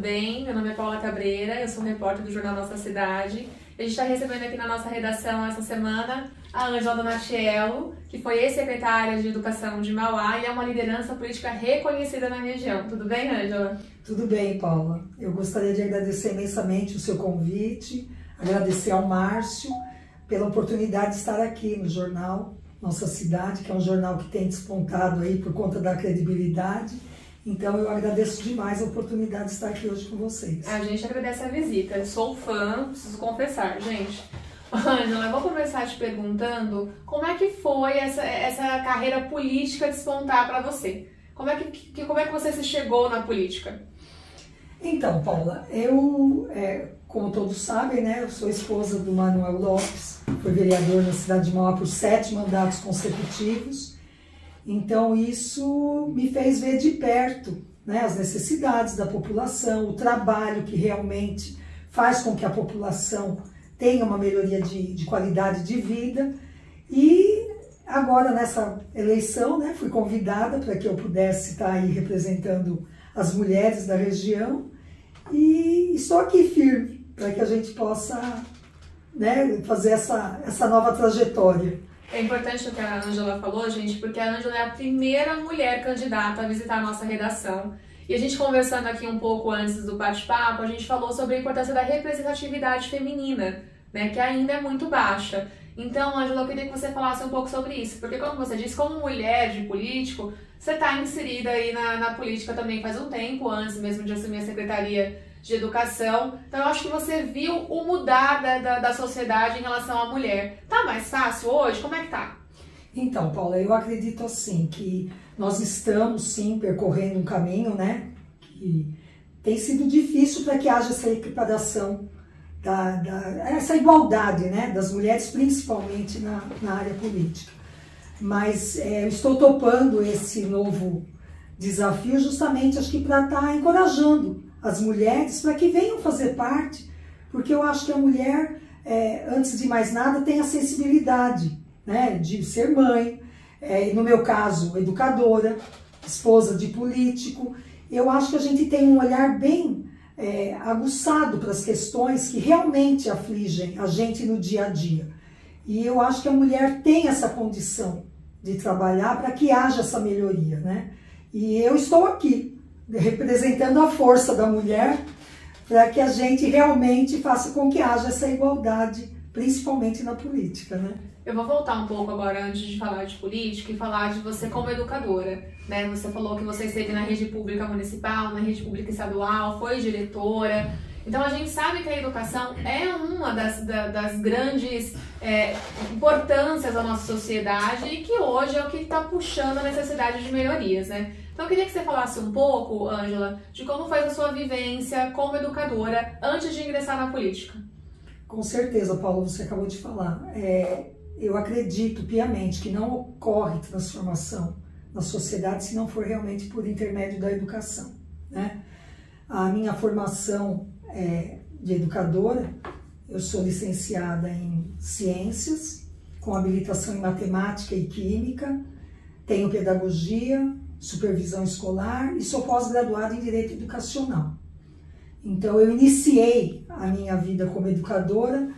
bem? Meu nome é Paula Cabreira, eu sou repórter do jornal Nossa Cidade. A gente está recebendo aqui na nossa redação essa semana a Ângela Donatiello, que foi ex-secretária de Educação de Mauá e é uma liderança política reconhecida na região. Tudo bem, Ângela? Tudo bem, Paula. Eu gostaria de agradecer imensamente o seu convite, agradecer ao Márcio pela oportunidade de estar aqui no jornal Nossa Cidade, que é um jornal que tem despontado aí por conta da credibilidade. Então eu agradeço demais a oportunidade de estar aqui hoje com vocês. A gente agradece a visita. Eu sou fã, preciso confessar, gente. Ângela, eu vou começar te perguntando como é que foi essa carreira política despontar para você? Como é que você se chegou na política? Então, Paula, eu, como todos sabem, né, eu sou esposa do Manuel Lopes, foi vereador na cidade de Mauá por 7 mandatos consecutivos. Então isso me fez ver de perto, né, as necessidades da população, o trabalho que realmente faz com que a população tenha uma melhoria de qualidade de vida. E agora nessa eleição, né, fui convidada para que eu pudesse estar aí representando as mulheres da região e estou aqui firme para que a gente possa, né, fazer essa nova trajetória. É importante o que a Ângela falou, gente, porque a Ângela é a primeira mulher candidata a visitar a nossa redação. E a gente conversando aqui um pouco antes do bate-papo, a gente falou sobre a importância da representatividade feminina, né, que ainda é muito baixa. Então, Ângela, eu queria que você falasse um pouco sobre isso, porque como você disse, como mulher de político, você está inserida aí na política também faz um tempo, antes mesmo de assumir a Secretaria de Educação. Então eu acho que você viu o mudar da sociedade em relação à mulher. Tá mais fácil hoje? Como é que tá? Então, Paula, eu acredito assim que nós estamos sim percorrendo um caminho, né, que tem sido difícil para que haja essa equiparação, essa igualdade, né, das mulheres, principalmente na área política. Mas eu estou topando esse novo desafio justamente, acho que para estar encorajando as mulheres para que venham fazer parte, porque eu acho que a mulher, antes de mais nada, tem a sensibilidade, né, de ser mãe, no meu caso, educadora, esposa de político. Eu acho que a gente tem um olhar bem aguçado para as questões que realmente afligem a gente no dia a dia. E eu acho que a mulher tem essa condição de trabalhar para que haja essa melhoria, né? E eu estou aqui, representando a força da mulher, para que a gente realmente faça com que haja essa igualdade, principalmente na política, né? Eu vou voltar um pouco agora, antes de falar de política, e falar de você como educadora, né? Você falou que você esteve na rede pública municipal, na rede pública estadual, foi diretora. Então a gente sabe que a educação é uma das grandes importâncias da nossa sociedade e que hoje é o que está puxando a necessidade de melhorias, né? Então eu queria que você falasse um pouco, Ângela, de como foi a sua vivência como educadora antes de ingressar na política. Com certeza, Paulo, você acabou de falar. Eu acredito piamente que não ocorre transformação na sociedade se não for realmente por intermédio da educação, né? A minha formação de educadora, eu sou licenciada em Ciências, com habilitação em Matemática e Química, tenho Pedagogia, Supervisão Escolar e sou pós-graduada em Direito Educacional. Então eu iniciei a minha vida como educadora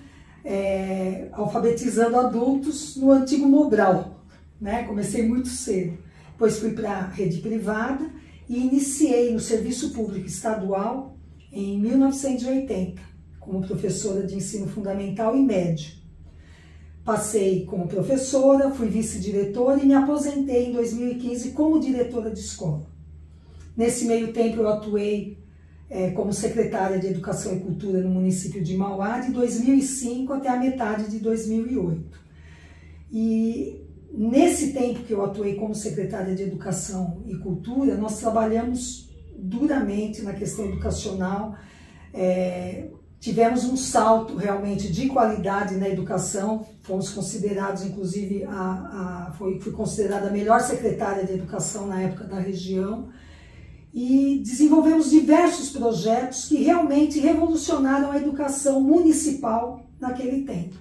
alfabetizando adultos no antigo Mobral, né? Comecei muito cedo, depois fui para a rede privada e iniciei no serviço público estadual em 1980, como professora de ensino fundamental e médio. Passei como professora, fui vice-diretora e me aposentei em 2015 como diretora de escola. Nesse meio tempo eu atuei como secretária de Educação e Cultura no município de Mauá de 2005 até a metade de 2008. E nesse tempo que eu atuei como secretária de Educação e Cultura, nós trabalhamos duramente na questão educacional, tivemos um salto realmente de qualidade na educação, fomos considerados, inclusive, fui considerada a melhor secretária de Educação na época da região, e desenvolvemos diversos projetos que realmente revolucionaram a educação municipal naquele tempo.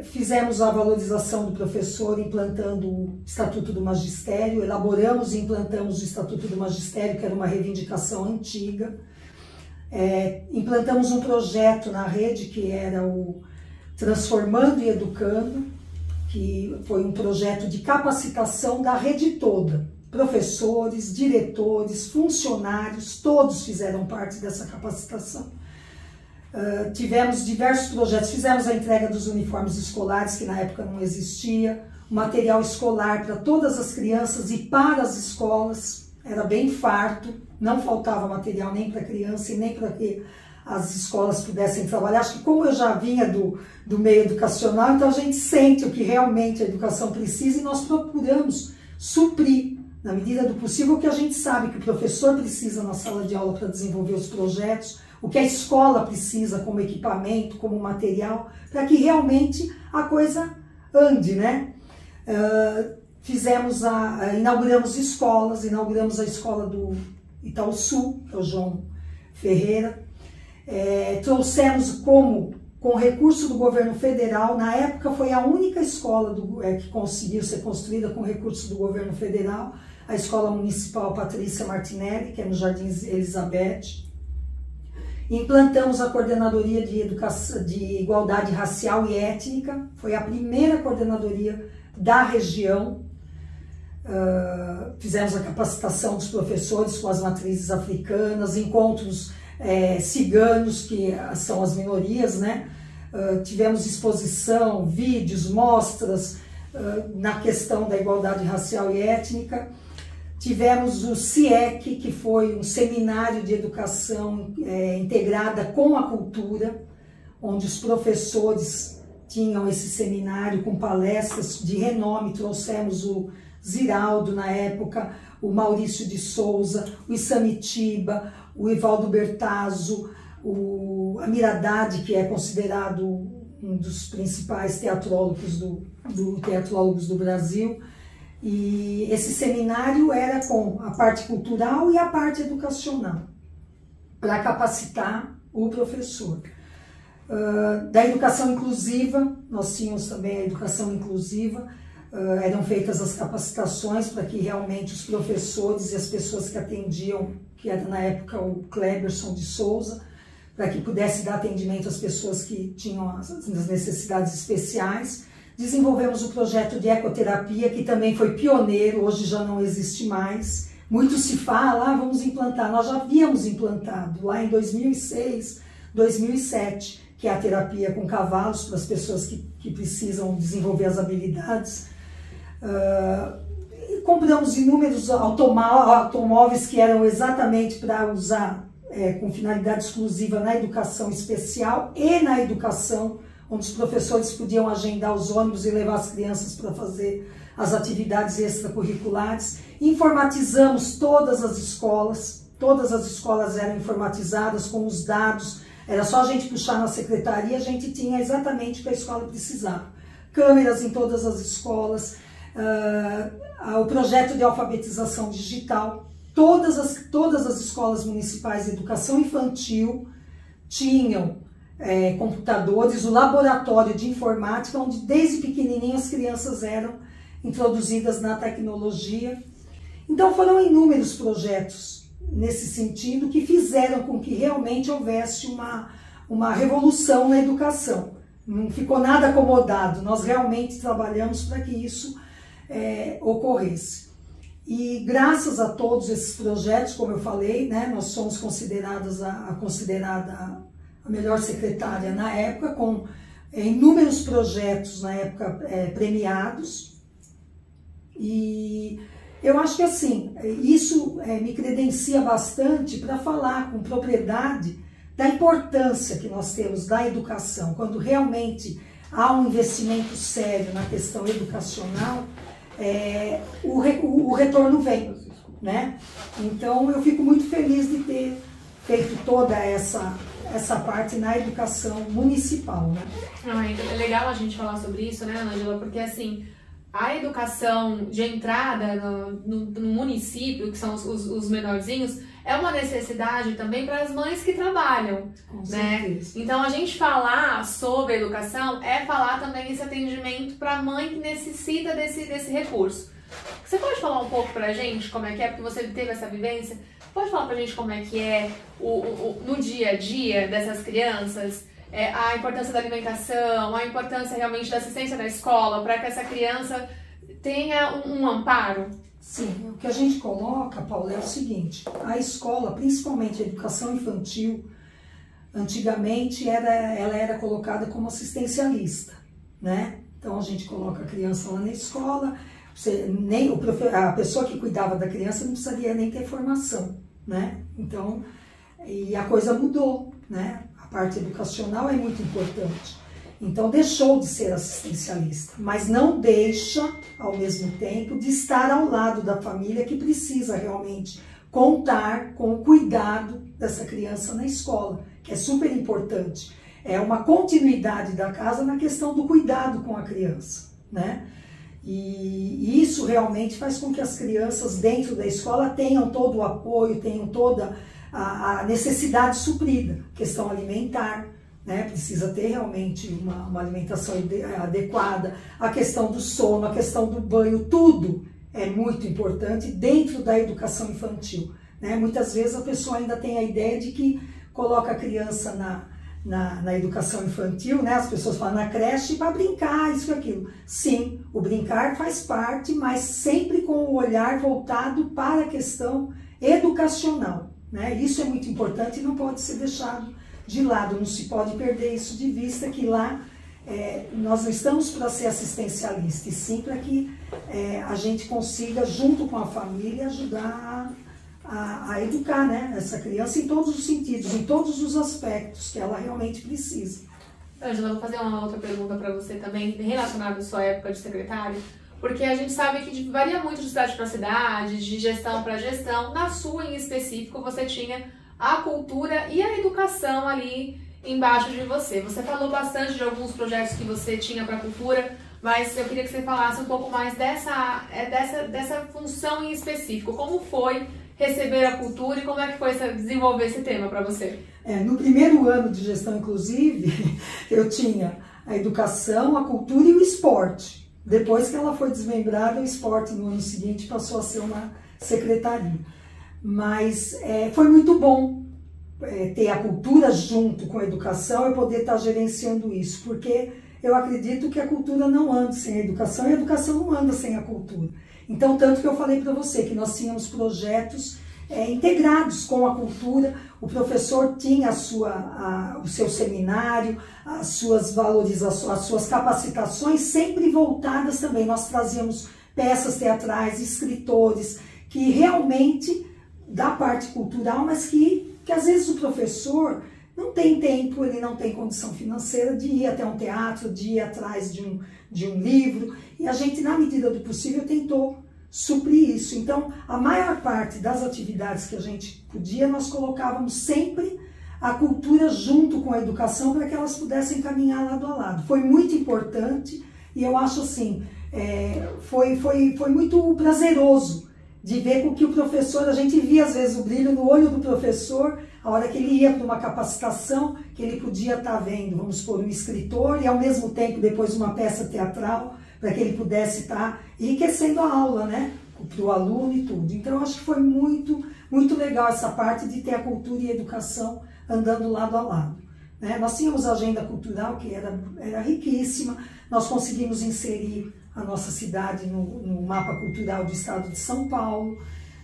Fizemos a valorização do professor implantando o Estatuto do Magistério, elaboramos e implantamos o Estatuto do Magistério, que era uma reivindicação antiga. implantamos um projeto na rede que era o Transformando e Educando, que foi um projeto de capacitação da rede toda. Professores, diretores, funcionários, todos fizeram parte dessa capacitação. Tivemos diversos projetos, fizemos a entrega dos uniformes escolares, que na época não existia, material escolar para todas as crianças e para as escolas, era bem farto, não faltava material nem para criança e nem para que as escolas pudessem trabalhar. Acho que como eu já vinha do meio educacional, então a gente sente o que realmente a educação precisa e nós procuramos suprir, na medida do possível, o que a gente sabe que o professor precisa na sala de aula para desenvolver os projetos, o que a escola precisa como equipamento, como material, para que realmente a coisa ande, né? Inauguramos escolas, inauguramos a escola do Itaúsul, que é o João Ferreira, trouxemos com recurso do governo federal, na época foi a única escola que conseguiu ser construída com recurso do governo federal, a Escola Municipal Patrícia Martinelli, que é no Jardim Elizabeth. Implantamos a Coordenadoria de Igualdade Racial e Étnica, foi a primeira coordenadoria da região. Fizemos a capacitação dos professores com as matrizes africanas, encontros ciganos, que são as minorias, né? Tivemos exposição, vídeos, mostras na questão da igualdade racial e étnica. Tivemos o CIEC, que foi um seminário de educação integrada com a cultura, onde os professores tinham esse seminário com palestras de renome. Trouxemos o Ziraldo na época, o Maurício de Souza, o Isamitiba, o Evaldo Bertazzo, o Amir Haddad, que é considerado um dos principais teatrólogos do Brasil. E esse seminário era com a parte cultural e a parte educacional, para capacitar o professor. Da educação inclusiva, nós tínhamos também a educação inclusiva, eram feitas as capacitações para que realmente os professores e as pessoas que atendiam, que era na época o Kleberson de Souza, para que pudesse dar atendimento às pessoas que tinham as necessidades especiais. Desenvolvemos o projeto de ecoterapia, que também foi pioneiro, hoje já não existe mais. Muito se fala, vamos implantar. Nós já havíamos implantado lá em 2006, 2007, que é a terapia com cavalos para as pessoas que precisam desenvolver as habilidades. Compramos inúmeros automóveis que eram exatamente para usar com finalidade exclusiva na educação especial e na educação, onde os professores podiam agendar os ônibus e levar as crianças para fazer as atividades extracurriculares. Informatizamos todas as escolas eram informatizadas com os dados, era só a gente puxar na secretaria, a gente tinha exatamente o que a escola precisava. Câmeras em todas as escolas, o projeto de alfabetização digital, todas as escolas municipais de educação infantil tinham computadores, o laboratório de informática, onde desde pequenininho as crianças eram introduzidas na tecnologia. Então foram inúmeros projetos nesse sentido que fizeram com que realmente houvesse uma revolução na educação. Não ficou nada acomodado, nós realmente trabalhamos para que isso ocorresse. E graças a todos esses projetos, como eu falei, né, nós somos consideradas considerada a melhor secretária na época, com inúmeros projetos na época premiados. E eu acho que assim, isso me credencia bastante para falar com propriedade da importância que nós temos da educação. Quando realmente há um investimento sério na questão educacional, o retorno vem, né? Então eu fico muito feliz de ter feito toda essa parte na educação municipal, né? É legal a gente falar sobre isso, né, Ângela? Porque assim, a educação de entrada no município, que são os menorzinhos, é uma necessidade também para as mães que trabalham, né? Então a gente falar sobre educação é falar também esse atendimento para a mãe que necessita desse recurso. Você pode falar um pouco pra gente como é que é, porque você teve essa vivência? Pode falar pra gente como é que é no dia a dia dessas crianças? A importância da alimentação, a importância realmente da assistência da escola, para que essa criança tenha um amparo? Sim, o que a gente coloca, Paula, é o seguinte: a escola, principalmente a educação infantil, antigamente ela era colocada como assistencialista, né? Então a gente coloca a criança lá na escola, a pessoa que cuidava da criança não precisaria nem ter formação, né? Então, e a coisa mudou, né? A parte educacional é muito importante. Então deixou de ser assistencialista, mas não deixa, ao mesmo tempo, de estar ao lado da família que precisa realmente contar com o cuidado dessa criança na escola, que é super importante. É uma continuidade da casa na questão do cuidado com a criança, né? E isso realmente faz com que as crianças dentro da escola tenham todo o apoio, tenham toda a necessidade suprida, questão alimentar, né? Precisa ter realmente uma alimentação adequada, a questão do sono, a questão do banho, tudo é muito importante dentro da educação infantil, né? Muitas vezes a pessoa ainda tem a ideia de que coloca a criança na educação infantil, né? As pessoas falam na creche para brincar, isso e aquilo. Sim, o brincar faz parte, mas sempre com o olhar voltado para a questão educacional, né? Isso é muito importante e não pode ser deixado de lado, não se pode perder isso de vista, que lá nós não estamos para ser assistencialista, e sim para que a gente consiga, junto com a família, ajudar a educar, né, essa criança em todos os sentidos, em todos os aspectos que ela realmente precisa. Ângela, vou fazer uma outra pergunta para você também, relacionada à sua época de secretária, porque a gente sabe que varia muito de cidade para cidade, de gestão para gestão. Na sua, em específico, você tinha a cultura e a educação ali embaixo de você. Você falou bastante de alguns projetos que você tinha para a cultura, mas eu queria que você falasse um pouco mais dessa função em específico. Como foi receber a cultura e como é que foi desenvolver esse tema para você? No primeiro ano de gestão, inclusive, eu tinha a educação, a cultura e o esporte. Depois que ela foi desmembrada, o esporte no ano seguinte passou a ser uma secretaria. Mas foi muito bom ter a cultura junto com a educação e poder estar gerenciando isso, porque eu acredito que a cultura não anda sem a educação e a educação não anda sem a cultura. Então, tanto que eu falei para você que nós tínhamos projetos integrados com a cultura, o professor tinha o seu seminário, as suas valorizações, as suas capacitações sempre voltadas também. Nós trazíamos peças teatrais, escritores, que realmente da parte cultural, mas que às vezes o professor não tem tempo, ele não tem condição financeira de ir até um teatro, de ir atrás de um livro, e a gente, na medida do possível, tentou suprir isso. Então, a maior parte das atividades que a gente podia, nós colocávamos sempre a cultura junto com a educação para que elas pudessem caminhar lado a lado. Foi muito importante e eu acho assim, foi muito prazeroso de ver com que o professor, a gente via às vezes o brilho no olho do professor, a hora que ele ia para uma capacitação, que ele podia estar vendo, vamos supor, um escritor e ao mesmo tempo depois uma peça teatral, para que ele pudesse estar enriquecendo a aula, né, para o aluno e tudo. Então eu acho que foi muito, muito legal essa parte de ter a cultura e a educação andando lado a lado, né? Nós tínhamos a agenda cultural que era riquíssima, nós conseguimos inserir a nossa cidade no mapa cultural do estado de São Paulo,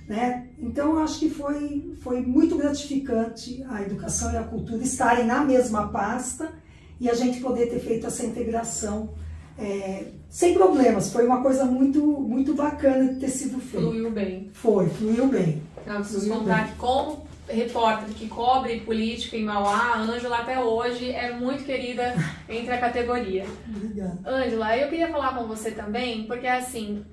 né? Então eu acho que foi muito gratificante a educação e a cultura estarem na mesma pasta e a gente poder ter feito essa integração sem problemas. Foi uma coisa muito, muito bacana de ter sido feita. Fluiu bem. Fluiu bem. Não, preciso contar que como repórter que cobre política em Mauá, a Ângela até hoje é muito querida entre a categoria. Obrigada. Ângela, eu queria falar com você também, porque assim,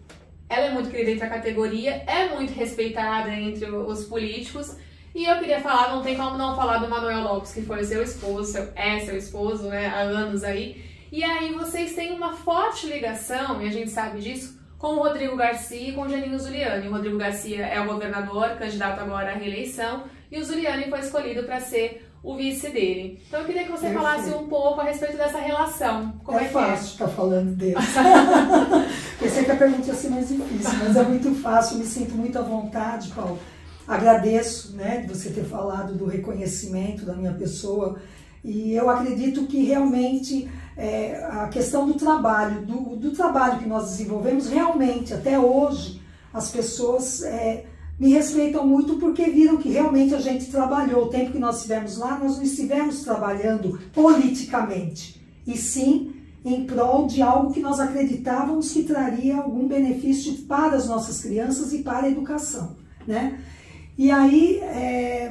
ela é muito querida entre a categoria, é muito respeitada entre os políticos, e eu queria falar, não tem como não falar do Manuel Lopes, que foi seu esposo, seu esposo, né, há anos aí. E aí vocês têm uma forte ligação, e a gente sabe disso, com o Rodrigo Garcia e com o Geninho Zuliani. O Rodrigo Garcia é o governador, candidato agora à reeleição, e o Zuliani foi escolhido para ser o vice dele. Então eu queria que você falasse um pouco a respeito dessa relação. Como é fácil ficar falando dele. Pensei que a pergunta ia ser mais difícil, mas é muito fácil, me sinto muito à vontade, Paulo. agradeço, né, de você ter falado do reconhecimento da minha pessoa, e eu acredito que realmente a questão do trabalho, do trabalho que nós desenvolvemos, realmente, até hoje, as pessoas me respeitam muito porque viram que realmente a gente trabalhou. O tempo que nós estivemos lá, nós não estivemos trabalhando politicamente, e sim em prol de algo que nós acreditávamos que traria algum benefício para as nossas crianças e para a educação, né? E aí,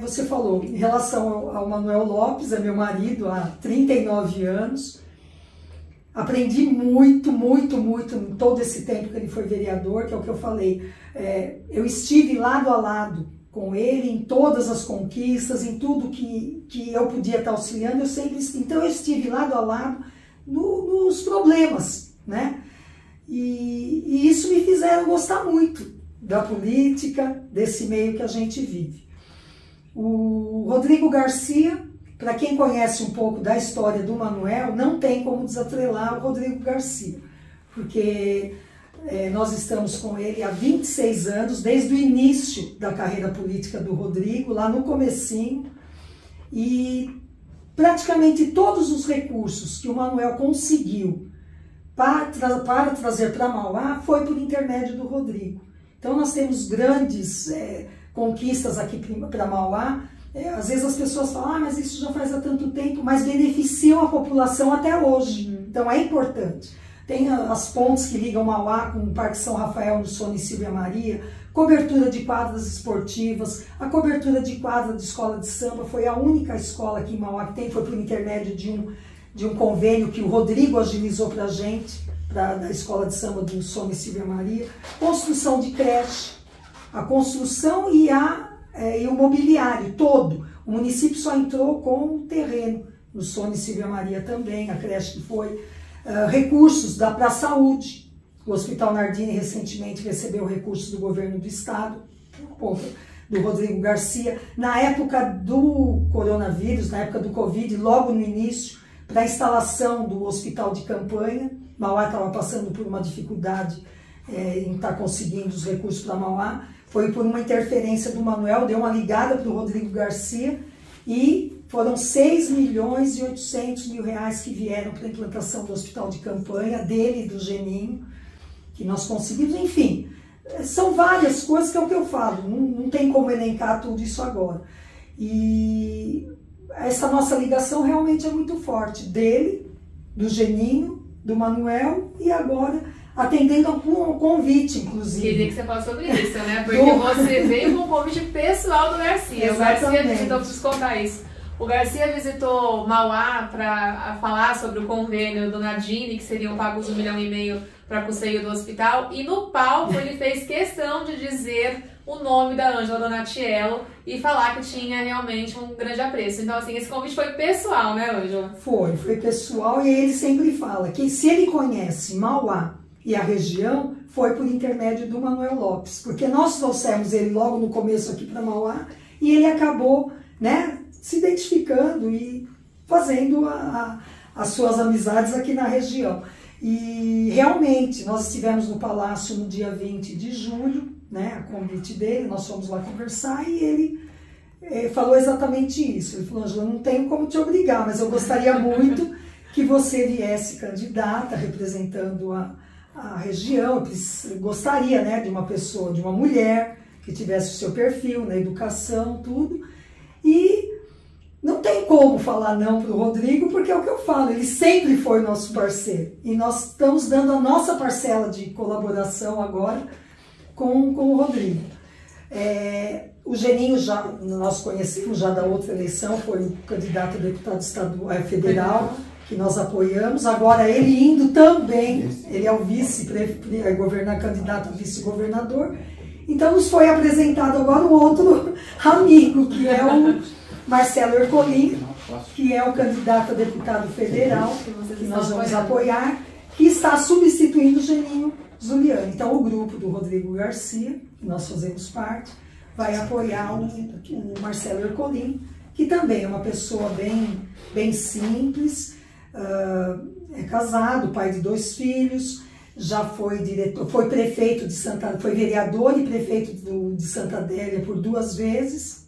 você falou, em relação ao Manuel Lopes, é meu marido há 39 anos, aprendi muito, muito, muito em todo esse tempo que ele foi vereador, que é o que eu falei, eu estive lado a lado com ele em todas as conquistas, em tudo que eu podia estar auxiliando, então eu estive lado a lado nos problemas, né? E isso me fizeram gostar muito da política, desse meio que a gente vive. O Rodrigo Garcia, para quem conhece um pouco da história do Manuel, não tem como desatrelar o Rodrigo Garcia, porque nós estamos com ele há 26 anos, desde o início da carreira política do Rodrigo, lá no comecinho, e praticamente todos os recursos que o Manuel conseguiu para trazer para Mauá foi por intermédio do Rodrigo. Então nós temos grandes conquistas aqui para Mauá. Às vezes as pessoas falam, mas isso já faz há tanto tempo, mas beneficiam a população até hoje. Então é importante. Tem as pontes que ligam Mauá com o Parque São Rafael no Sônia e Silvia Maria, cobertura de quadras esportivas, a cobertura de quadra de escola de samba, foi a única escola aqui em Mauá que tem, foi por intermédio de um convênio que o Rodrigo agilizou para a gente, da escola de samba do Sônia e Silvia Maria, construção de creche, a construção e o mobiliário todo. O município só entrou com o terreno, no Sônia e Silvia Maria também, a creche que foi, recursos para a saúde. O Hospital Nardini recentemente recebeu recursos do governo do estado, do Rodrigo Garcia, na época do coronavírus, na época do Covid, logo no início, para a instalação do hospital de campanha. Mauá estava passando por uma dificuldade em estar conseguindo os recursos para Mauá. Foi por uma interferência do Manuel, deu uma ligada para o Rodrigo Garcia e foram 6.800.000 reais que vieram para a implantação do hospital de campanha, dele e do Geninho, que nós conseguimos. Enfim, são várias coisas que é o que eu falo, não tem como elencar tudo isso agora. E essa nossa ligação realmente é muito forte, dele, do Geninho, do Manuel e agora atendendo a um convite, inclusive. Queria que você falasse sobre isso, né? Porque você veio com um convite pessoal do Garcia. Exatamente. O Garcia visitou, preciso contar isso. O Garcia visitou Mauá para falar sobre o convênio do Nardini, que seriam pagos 1,5 milhão para custeio do hospital, e no palco ele fez questão de dizer o nome da Ângela Donatiello e falar que tinha realmente um grande apreço. Então, assim, esse convite foi pessoal, né, Ângela? Foi pessoal, e ele sempre fala que se ele conhece Mauá e a região, foi por intermédio do Manuel Lopes, porque nós trouxemos ele logo no começo aqui para Mauá, e ele acabou, né, se identificando e fazendo as suas amizades aqui na região. E realmente, nós estivemos no Palácio no dia 20 de julho, né, a convite dele, nós fomos lá conversar e ele falou exatamente isso. Ele falou, Ângela, não tenho como te obrigar, mas eu gostaria muito que você viesse candidata, representando a região. Eu gostaria, né, de uma pessoa, de uma mulher que tivesse o seu perfil na educação, tudo. E não tem como falar não para o Rodrigo, porque é o que eu falo, ele sempre foi nosso parceiro. E nós estamos dando a nossa parcela de colaboração agora com o Rodrigo. O Geninho, nós conhecemos já da outra eleição, foi o candidato a deputado federal, que nós apoiamos. Agora ele indo também, ele é o candidato a vice-governador. Então nos foi apresentado agora um outro amigo, que é o Marcelo Ercolim, que é o candidato a deputado federal, que nós vamos apoiar, que está substituindo o Geninho Zuliani. Então o grupo do Rodrigo Garcia, que nós fazemos parte, vai apoiar o Marcelo Ercolim, que também é uma pessoa bem simples, é casado, pai de 2 filhos, já foi diretor, foi prefeito de foi vereador e prefeito de Santa Adélia por 2 vezes,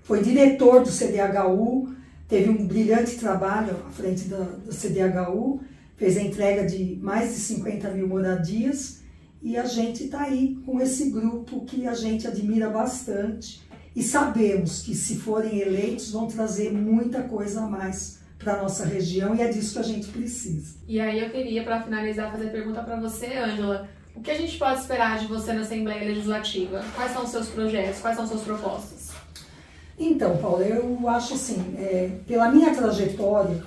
foi diretor do CDHU, teve um brilhante trabalho à frente da CDHU, fez a entrega de mais de 50 mil moradias, e a gente está aí com esse grupo que a gente admira bastante, e sabemos que se forem eleitos vão trazer muita coisa a mais para a nossa região, e é disso que a gente precisa. E aí eu queria, para finalizar, fazer pergunta para você, Ângela. O que a gente pode esperar de você na Assembleia Legislativa? Quais são os seus projetos? Quais são as suas propostas? Então, Paula, eu acho assim, pela minha trajetória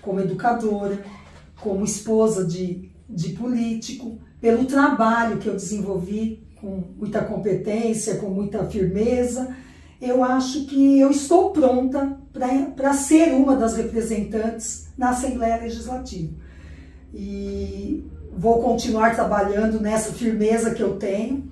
como educadora, como esposa de político, pelo trabalho que eu desenvolvi com muita competência, com muita firmeza, eu acho que eu estou pronta para ser uma das representantes na Assembleia Legislativa. E vou continuar trabalhando nessa firmeza que eu tenho,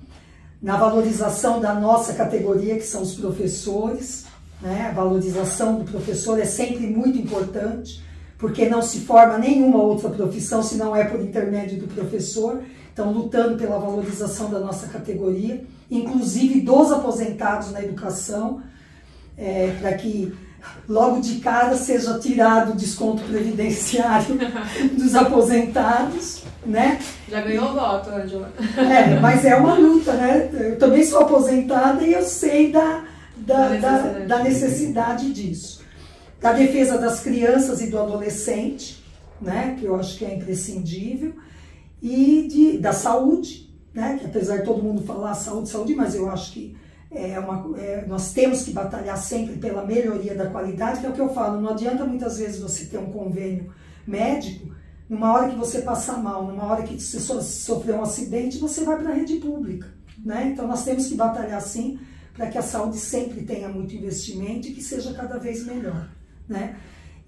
na valorização da nossa categoria, que são os professores, né? A valorização do professor é sempre muito importante, porque não se forma nenhuma outra profissão se não é por intermédio do professor. Então, lutando pela valorização da nossa categoria, inclusive dos aposentados na educação, para que logo de cara seja tirado o desconto previdenciário dos aposentados, né? Já ganhou voto, Ângela. Mas é uma luta, né? Eu também sou aposentada e eu sei da necessidade disso. Da defesa das crianças e do adolescente, né? Que eu acho que é imprescindível. E da saúde, né? Que apesar de todo mundo falar saúde, mas eu acho que nós temos que batalhar sempre pela melhoria da qualidade, que é o que eu falo, não adianta muitas vezes você ter um convênio médico, numa hora que você passar mal, numa hora que você sofreu um acidente, você vai para a rede pública, né? Então nós temos que batalhar sim, para que a saúde sempre tenha muito investimento e que seja cada vez melhor, né?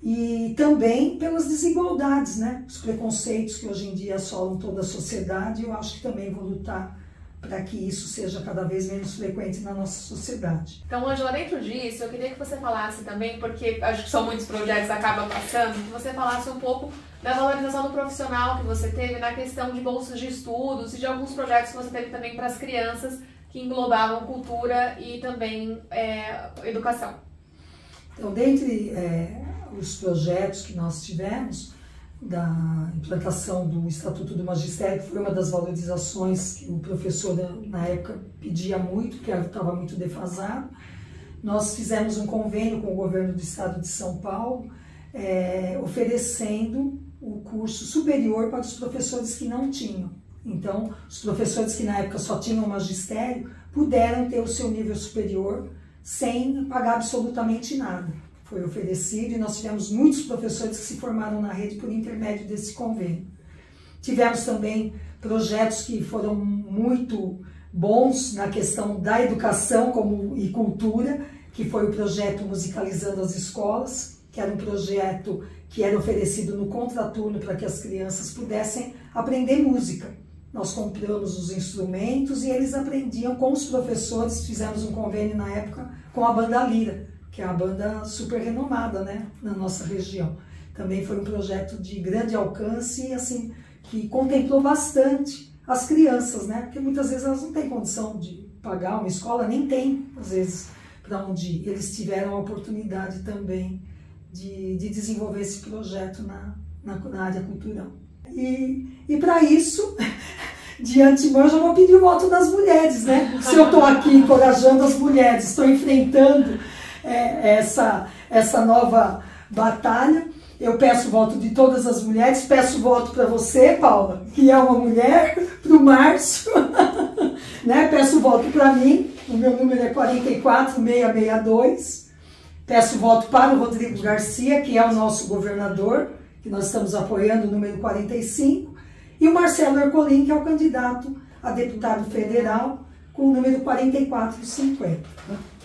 E também pelas desigualdades, né? Os preconceitos que hoje em dia assolam toda a sociedade, eu acho que também vou lutar para que isso seja cada vez menos frequente na nossa sociedade. Então, Ângela, dentro disso, eu queria que você falasse também, porque acho que são muitos projetos que acabam passando, que você falasse um pouco da valorização do profissional que você teve na questão de bolsas de estudos e de alguns projetos que você teve também para as crianças, que englobavam cultura e também educação. Então, dentre os projetos que nós tivemos, da implantação do Estatuto do Magistério, que foi uma das valorizações que o professor na época pedia muito, porque estava muito defasado, nós fizemos um convênio com o governo do estado de São Paulo, oferecendo o curso superior para os professores que não tinham. Então, os professores que na época só tinham magistério puderam ter o seu nível superior sem pagar absolutamente nada. Foi oferecido e nós tivemos muitos professores que se formaram na rede por intermédio desse convênio. Tivemos também projetos que foram muito bons na questão da educação e cultura, que foi o projeto Musicalizando as Escolas, que era um projeto que era oferecido no contraturno para que as crianças pudessem aprender música. Nós compramos os instrumentos e eles aprendiam com os professores. Fizemos um convênio na época com a Banda Lira, que é uma banda super renomada, né, na nossa região. Também foi um projeto de grande alcance, assim, que contemplou bastante as crianças, né, porque muitas vezes elas não têm condição de pagar uma escola, nem tem, às vezes, para onde ir. Eles tiveram a oportunidade também de desenvolver esse projeto na área cultural. E para isso, de antemão, já vou pedir o voto das mulheres, né? Se eu estou aqui encorajando as mulheres, estou enfrentando essa nova batalha, eu peço o voto de todas as mulheres, peço voto para você, Paula, que é uma mulher, para o Márcio, né? Peço voto para mim, o meu número é 44662, peço voto para o Rodrigo Garcia, que é o nosso governador, que nós estamos apoiando, o número 45, e o Marcelo Ercolim, que é o candidato a deputado federal, com o número 4450.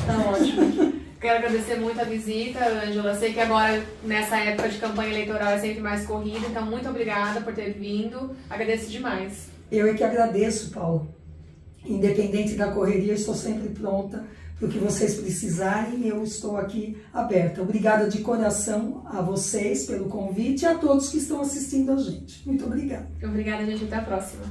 Tá ótimo. Quero agradecer muito a visita, Ângela. Sei que agora, nessa época de campanha eleitoral, é sempre mais corrida, então muito obrigada por ter vindo. Agradeço demais. Eu é que agradeço, Paulo. Independente da correria, eu estou sempre pronta para o que vocês precisarem, eu estou aqui aberta. Obrigada de coração a vocês pelo convite e a todos que estão assistindo a gente. Muito obrigada. Obrigada, gente. Até a próxima.